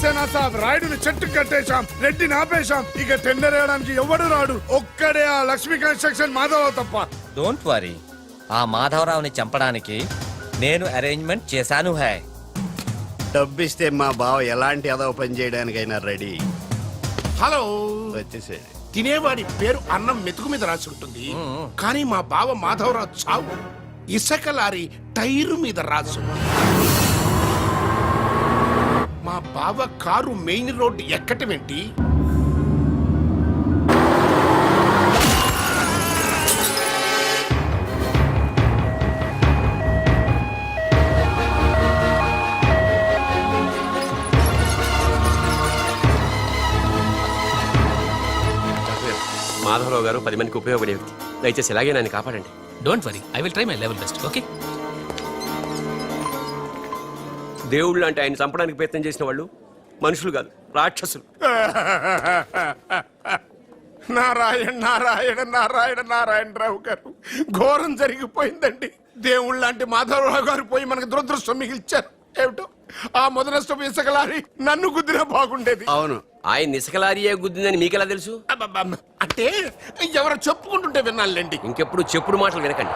సక్సేనా సాబ్, రాయుడుని చెట్టు కట్టేశాం, రెడ్డిని ఆపేశాం. ఇక టెండర్ వేయడానికి ఎవడు రాడు. ఒక్కడే ఆ లక్ష్మీ కన్స్ట్రక్షన్ మాధవరావు తప్ప. డోంట్ వరీ, ఆ మాధవరావుని చంపడానికి నేను అరేంజ్మెంట్ చేశాను. హై డబ్బిస్తే మా బావ ఎలాంటి అదవ పని చేయడానికైనా రెడీ. హలో, వచ్చేసేది. తినేవాడి పేరు అన్నం మెతుకు మీద రాసి ఉంటుంది, కానీ మా బావ మాధవరావు చావు ఇసుక లారీ టైరు మీద రాసు. మా బావ కారు మెయిన్ రోడ్డు ఎక్కటం ఏంటి? మాధవరావు గారు 10 మందికి ఉపయోగపడే వ్యక్తి. దయచేసి ఇలాగే నన్ను కాపాడండి. Don't worry, I will try my level best. Okay. దేవుళ్ళు అంటే ఆయన చంపడానికి ప్రయత్నం చేసిన వాళ్ళు మనుషులు కాదు, రాక్షసులు. నారాయణ నారాయణ నారాయణ నారాయణరావు గారు, ఘోరం జరిగిపోయిందండి. దేవుళ్ళు లాంటి మాధవరావు గారు పోయి మనకు దురదృష్టం మిగిల్చారు. ఏమిటో ఆ మొదలష్టం ఇసకలారి నన్ను గుద్దినా బాగుండేది. అవును, ఆయన ఇసుకలారియే గుద్దిందని మీకెలా తెలుసు? అబ్బబ్బమ్మ, అంటే ఎవరో చెప్పుకుంటుంటే విన్నాళ్ళండి. ఇంకెప్పుడు చెప్పుడు మాటలు వినకండి.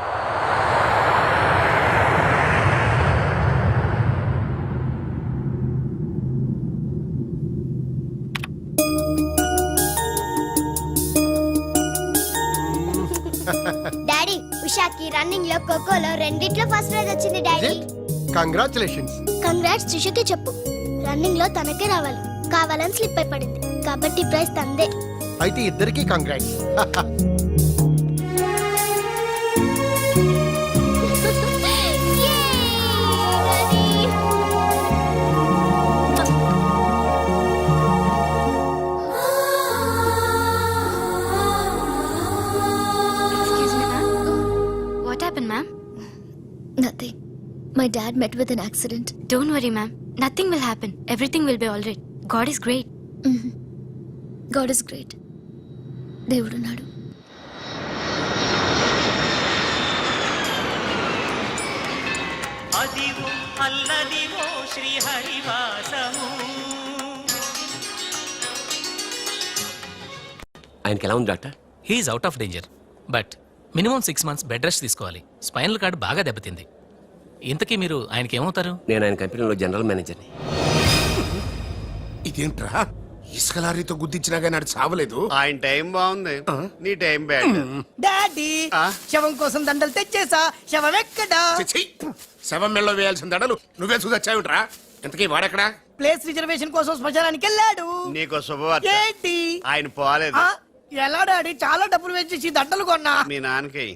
డాడీ, ఉషాకి రన్నింగ్ లో ఖోఖోలో రెండిట్లో ఫస్ట్ ప్రైజ్ వచ్చింది డాడీ. కంగ్రాచులేషన్స్. కంగ్రాట్స్ త్రిషకి చెప్పు. రన్నింగ్ లో తనకే రావాలి, కావాలని స్లిప్ అయి పడింది కాబట్టి ప్రైజ్ తందే. అయితే ఇద్దరికి congrats. What happened, ma'am? Nothing. My dad met with an accident. Don't worry, ma'am. Nothing will happen. Everything will be all right. God is great. God is great. దేవుడున్నాడు. అదివో అల్లదివో శ్రీహరివాసము. ఆయనకి ఎలా ఉంది doctor? He's out of danger, but minimum 6 months bed rest తీసుకోవాలి. Spinal cord బాగా దెబ్బతింది. ఇంతకీ మీరు ఆయనకి ఏమవుతారు? నేను ఆయన కంపెనీలో జనరల్ మేనేజర్ని. ఇదేంట్రా, ఇసుక లారీతో గుద్దించినా కానీ నాడు చావలేదు. ఆయన టైం బాగుంది, నీ టైం బ్యాడ్. డాడీ, శవం కోసం దండలు తెచ్చేసా. శవం ఎక్కడా? చిచ్చి, శవం మెళ్ళో వేయాల్సిన దడలు నువ్వే చూసొచ్చావుట్రా. ఇంతకీ వాడెక్కడా? ప్లేస్ రిజర్వేషన్ కోసం శ్మశానానికి వెళ్ళాడు. నీకు శుభవార్త, ఏంటి? ఆయన పోలేదు. ఆ, ఎలా డాడీ? చాలా డబ్బులు వేసేసి దండలు కొన్నా. మీ నాన్నకి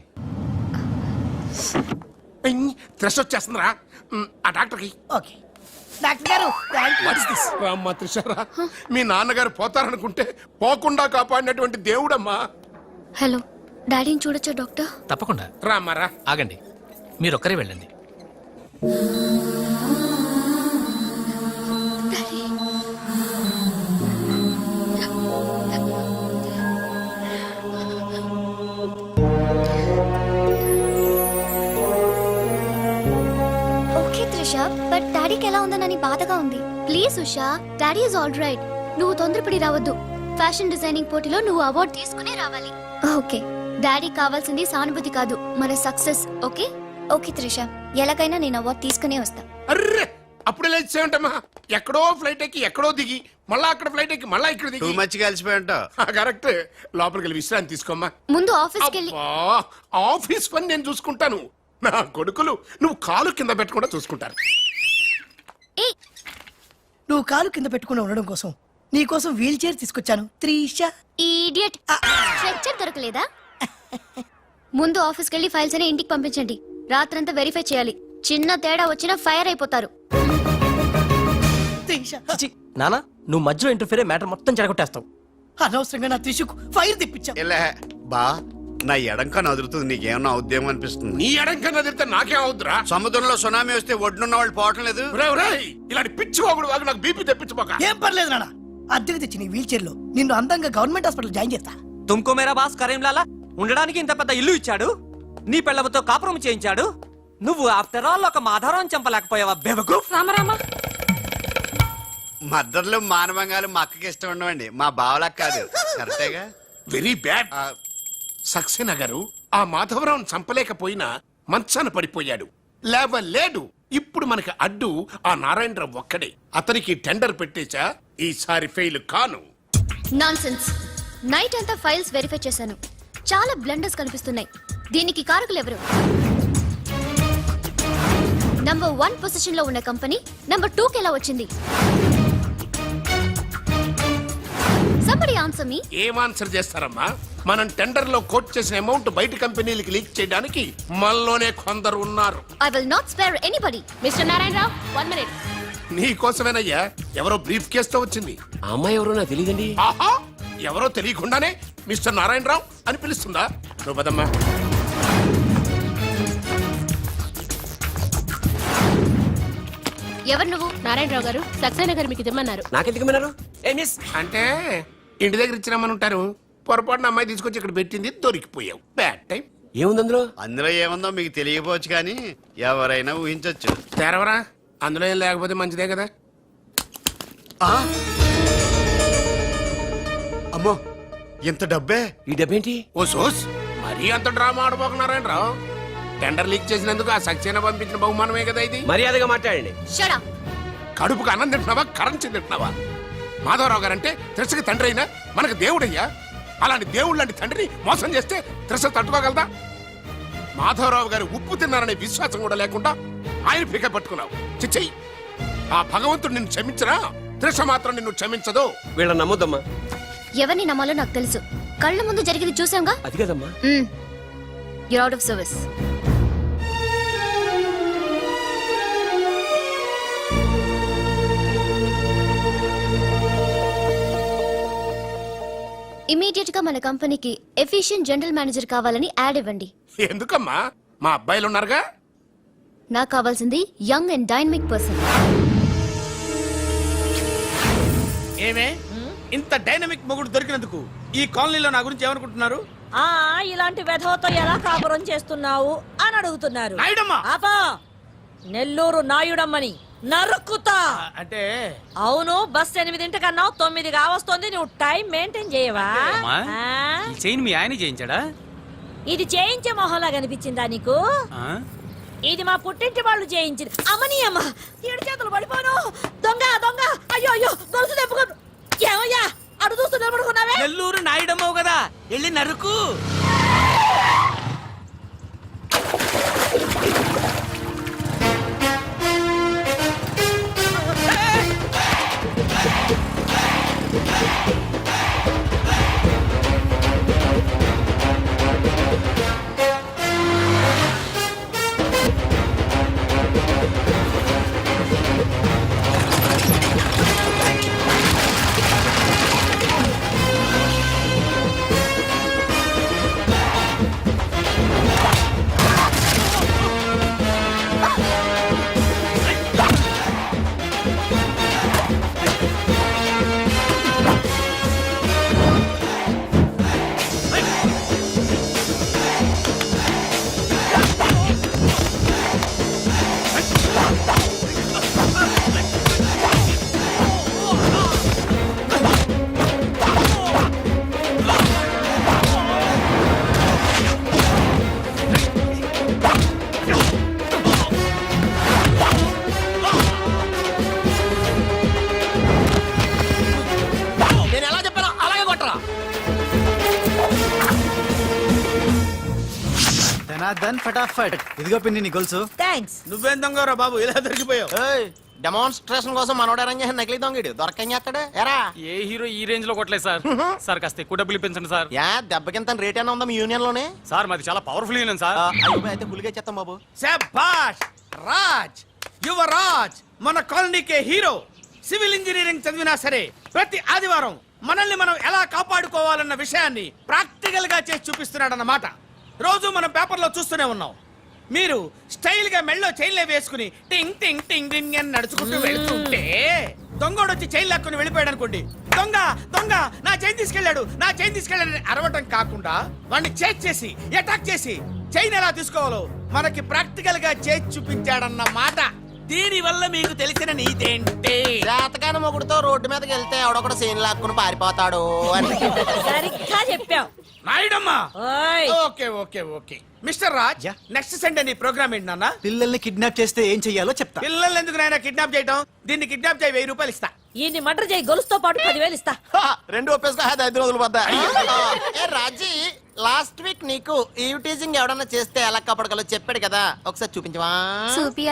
త్రెస్ వచ్చేస్తుందిరా. ఆ డాక్టర్కి. ఓకే డాక్టర్ గారు, రామ్మా త్రిషారా, మీ నాన్నగారు పోతారనుకుంటే పోకుండా కాపాడినటువంటి దేవుడమ్మా. హలో, డాడీని చూడొచ్చా డాక్టర్? తప్పకుండా. రామ్మారా. ఆగండి, మీరొక్కరే వెళ్ళండి. ఓకే త్రిష, బట్ డాడీకి ఎలా ఉందనని బాధగా ఉంది. Please Usha, daddy is all right. నువ్వు తొందరపడి రావద్దు. ఫ్యాషన్ డిజైనింగ్ పోటీలో నువ్వు అవార్డు తీసుకునే రావాలి. ఓకే, డాడీ కావాల్సింది సానుభూతి కాదు, మన సక్సెస్. ఓకే ఓకే త్రిష, ఎలాగైనా నేను అవార్డు తీసుకునే వస్తా. అర్రే, అప్పుడే లేచేయంటమ్మా. ఎక్కడో ఫ్లైట్ ఎక్కి ఎక్కడో దిగి మళ్ళా అక్కడ ఫ్లైట్ ఎక్కి మళ్ళా ఇక్కడ దిగి. టూ మచ్ కలిసిపోయి ఉంటావు. కరెక్ట్. లోపలికి వెళ్ళి విశ్రాంతి తీసుకోమ్మా. ముందు ఆఫీస్కి వెళ్ళి. ఆఫీస్ పని నేను చూసుకుంటాను. నా కొడుకులు నువ్వు కాలు కింద పెట్టకుండా చూసుకుంటారు. నువ్వు కాలు కింద పెట్టుకుని ఉండడం కోసం నీ కోసం వీల్ చైర్ తీసుకొచ్చాను త్రిష. ఈడియట్, స్ట్రెచ్చర్ దొరకలేదా? ముందు ఆఫీస్కి వెళ్ళి ఫైల్స్ అని ఇంటికి పంపించండి. రాత్రంతా వెరిఫై చేయాలి. చిన్న తేడా వచ్చినా ఫైర్ అయిపోతారు. త్రిష, నానా, నువ్వు మధ్యలో ఇంటర్ఫీర్ మ్యాటర్ మొత్తం చెడగొట్టేస్తావు. అనవసరంగా నా త్రిషకు ఫైర్ తెప్పించావు. ఇలా బా, నా ఎడంకా నదురుతుంది, నీకేమన్నా ఉద్యమం అనిపిస్తుంది? నీ ఎడంకన్నా తిరిగితే నాకేం అవుతురా? సముద్రంలో సునామీ వస్తే ఒడ్డున్న వాళ్ళు పోవటం లేదు. ఇలాంటి పిచ్చి వాగుడు వాగు నాకు బీపీ తెప్పించుకోక. ఏం పర్లేదు నాన్న, అద్దెకి తెచ్చి నీ వీల్ చైర్ లో నిన్ను అందంగా గవర్నమెంట్ హాస్పిటల్ జాయిన్ చేస్తా. తుమ్కో మేరా బాస్ కరీంలాలా ఉండడానికి ఇంత పెద్ద ఇల్లు ఇచ్చాడు, నీ పిల్లలతో కాపురం చేయించాడు. నువ్వు ఆఫ్టర్ ఆల్ ఒక మాధారం చంపలేకపోయావా బెవకు? రామరామా, మద్దతులు మానవంగాలు మా అక్కకి ఇష్టం ఉండవండి మా బావలకు కాదు కరెక్టేగా వెరీ బ్యాడ్. సక్సేనా గారు ఆ మాధవరావును చంపలేకపోయినా మంచాన పడిపోయాడు, లేవలేడు. ఇప్పుడు మనకి అడ్డు ఆ నారాయణరావు ఒక్కడే. అతనికి టెండర్ పెట్టేశా, ఈసారి ఫెయిల్ కాను. నాన్సెన్స్. నైట్ అంతా ఫైల్స్ వెరిఫై చేశాను, చాలా బ్లండర్స్ కనిపిస్తున్నాయి. దీనికి కారకులు ఎవరు? నంబర్ 1 పొజిషన్ లో ఉన్న కంపెనీ నంబర్ 2 కి ఎలా వచ్చింది? Somebody answer me. ఏం ఆన్సర్ చేస్తారమ్మా? మనం టెండర్ లో కోట్ చేసిన అమౌంట్ బయట కంపెనీలకి లీక్ చేయడానికి మనలోనే కొందరు ఉన్నారు. I will not spare anybody. Mister Narayanarao 1 minute. నీ కోసమేనయ్యా. ఎవరో బ్రీఫ్ కేసుతో వచ్చింది. ఆ అమ్మాయి ఎవరో నాకు తెలియదండి. ఆహా, ఎవరో తెలియకుండానే మిస్టర్ నారాయణరావు అని పిలుస్తుందా? నువ్వు పదమ్మా. ఎవరు నువ్వు? నారాయణరావు గారు సక్సేనా గారు మీకు ఇమ్మన్నారు. నాకెందుకు విన్నారు? ఏ మిస్, అంటే ఇంటి దగ్గర ఇచ్చినామని ఉంటారు. పొరపాటున అమ్మాయి తీసుకొచ్చి ఇక్కడ పెట్టింది, దొరికిపోయావు. Bad time. ఏముంది అందులో? అందులో ఏముందో మీకు తెలియకపోవచ్చు కానీ ఎవరైనా ఊహించొచ్చు. తెరవరా, అందులో ఏం లేకపోతే మంచిదే కదా. అమ్మో ఇంత డబ్బే! ఈ డబ్బేంటి? ఓ సోస్, మరీ అంత డ్రామా ఆడబోకున్నారాయణరావు. టెండర్ లీక్ చేసినందుకు ఆ సక్సేనా పంపించిన బహుమానమే కదా ఇది. మర్యాదగా మాట్లాడండి. Shut up. కడుపుకు అన్నం తింటున్నావా, కరెన్సీ తింటున్నావా? మాధవరావు గారంటే త్రిషకి తండ్రి అయినా మనకు దేవుడయ్యా. అలాంటి దేవుడు లాంటి తండ్రిని మోసం చేస్తే త్రిష తట్టుకోగలదా? మాధవరావు గారు ఉప్పు తిన్నారనే విశ్వాసం కూడా లేకుండా ఆయన పీక పట్టుకున్నావు. చిచ్చయ్యి, ఆ భగవంతుడు నిన్ను క్షమించరా? త్రిష మాత్రం నిన్ను క్షమించదు. వీళ్ళని నమ్మొద్దమ్మా. ఎవరిని నమ్మాలో నాకు తెలుసు. కళ్ళ ముందు జరిగింది చూసాంగా. అది కదమ్మా. You're out of service. Immediate గా మన కంపెనీకి ఎఫిషియెంట్ జనరల్ మేనేజర్ కావాలని యాడ్ ఇవ్వండి. ఎందుకమ్మా? మా అబ్బాయిలు ఉన్నారుగా. నాకు కావాల్సింది యంగ్ అండ్ డైనమిక్ పర్సన్. ఏమే ఇంత డైనమిక్ మొగుడు దొరికినందుకు ఈ కాలనీలో నా గురించి ఏమనుకుంటున్నారు? ఇలాంటి వెధవతో ఎలా కాపురం చేస్తున్నావు అని అడుగుతున్నారు. నాయుడమ్మ! ఆపా! నెల్లూరు నాయుడమ్మని నరుక్కుతా. అంటే అవును, బస్ 8:00 9 కావస్తుంది. నువ్వు టైం మెయింటైన్ చేయవా? చైన్ మీ ఆయన చేయించాడా? ఇది చేయించే మొహంలా కనిపించిందా నీకు? ఇది మా పుట్టింటి వాళ్ళు చేయించింది. అమ్మని అమ్మ, 7 చేతులు పడిపోను. దొంగ దొంగ, అయ్యో అయ్యో, గొలుసు తెప్పుకో. ఏమయ్యా అడు చూస్తూ నిలబడుకున్నావే? నెల్లూరు నాయుడమ్మవు కదా, వెళ్ళి నరుకు. ఫటాఫట్ ఇదిగో పిన్ని నీ గొలుసు. థ్యాంక్స్. నువ్వేం దొంగరా బాబు, ఇలా దొరికిపోయావు? డెమాన్స్ట్రేషన్ కోసం మనోడు అరేంజ్ చేసిన నకిలీ దొంగడు దొరకం చేస్తాడు ఎరా. ఏ హీరో ఈ రేంజ్ లో కొట్టలేదు సార్. సార్ కాస్త ఎక్కువ డబ్బులు ఇప్పించండి సార్. యా దెబ్బకింత రేట్ అయినా ఉందా మీ యూనియన్ లోనే? సార్ మాది చాలా పవర్ఫుల్ యూనియన్ సార్. అయితే గులిగా చేస్తాం బాబు. శభాష్ రాజ్, యువరాజ్, మన కాలనీకే హీరో. సివిల్ ఇంజనీరింగ్ చదివినా సరే ప్రతి ఆదివారం మనల్ని మనం ఎలా కాపాడుకోవాలన్న విషయాన్ని ప్రాక్టికల్ గా చేసి చూపిస్తున్నాడన్నమాట. రోజు మనం పేపర్లో చూస్తూనే ఉన్నాం. మీరు స్టైల్ గా మెళ్ళో చైన్లే వేసుకుని టింగ్ టింగ్ టింగ్ టింగ్ అని నడుచుకుంటూ వెళ్తుంటే దొంగోడు వచ్చి చైన్ లాక్కుని వెళ్ళిపోయాడు అనుకోండి. దొంగ దొంగ నా చైన్ తీసుకెళ్ళాడు, నా చైన్ తీసుకెళ్ళాడని అరవటం కాకుండా వాడిని చేజ్ చేసి అటాక్ చేసి చైన్ ఎలా తీసుకోవాలో మనకి ప్రాక్టికల్ గా చేసి చూపించాడన్న మాట. దీని వల్ల మీకు తెలిసిన నీతేంటి? జాతకాలు పెళ్ళాన మొగుడుతో రోడ్డు మీదకి వెళ్తే ఎవడొకడు సీన్ లాక్కుని పారిపోతాడు అని సరిగ్గా చెప్పావు నాయుడమ్మా ఓయ్ okay okay okay mister Raj next Sunday నీ ప్రోగ్రామ్ ఏంటి నాన్న పిల్లల్ని కిడ్నాప్ చేస్తే ఏం చెయ్యాలో చెప్తా పిల్లల్ని ఎందుకు నాయన కిడ్నాప్ చేయటం దీన్ని కిడ్నాప్ చేయి 1000 రూపాయలు ఇస్తా ఈయన్ని మటర్ చేయి గొలుసుతో పాటు 10,000 ఇస్తా రెండు ఒప్పేసుకో 5 రోజులు పడ్డా ఏ రాజీ లాస్ట్ వీక్ నీకు ఈ టీజింగ్ ఎవడన్నా చేస్తే ఎలా కప్పడగలో చెప్పాడు కదా ఒకసారి చూపించవా చూపియల్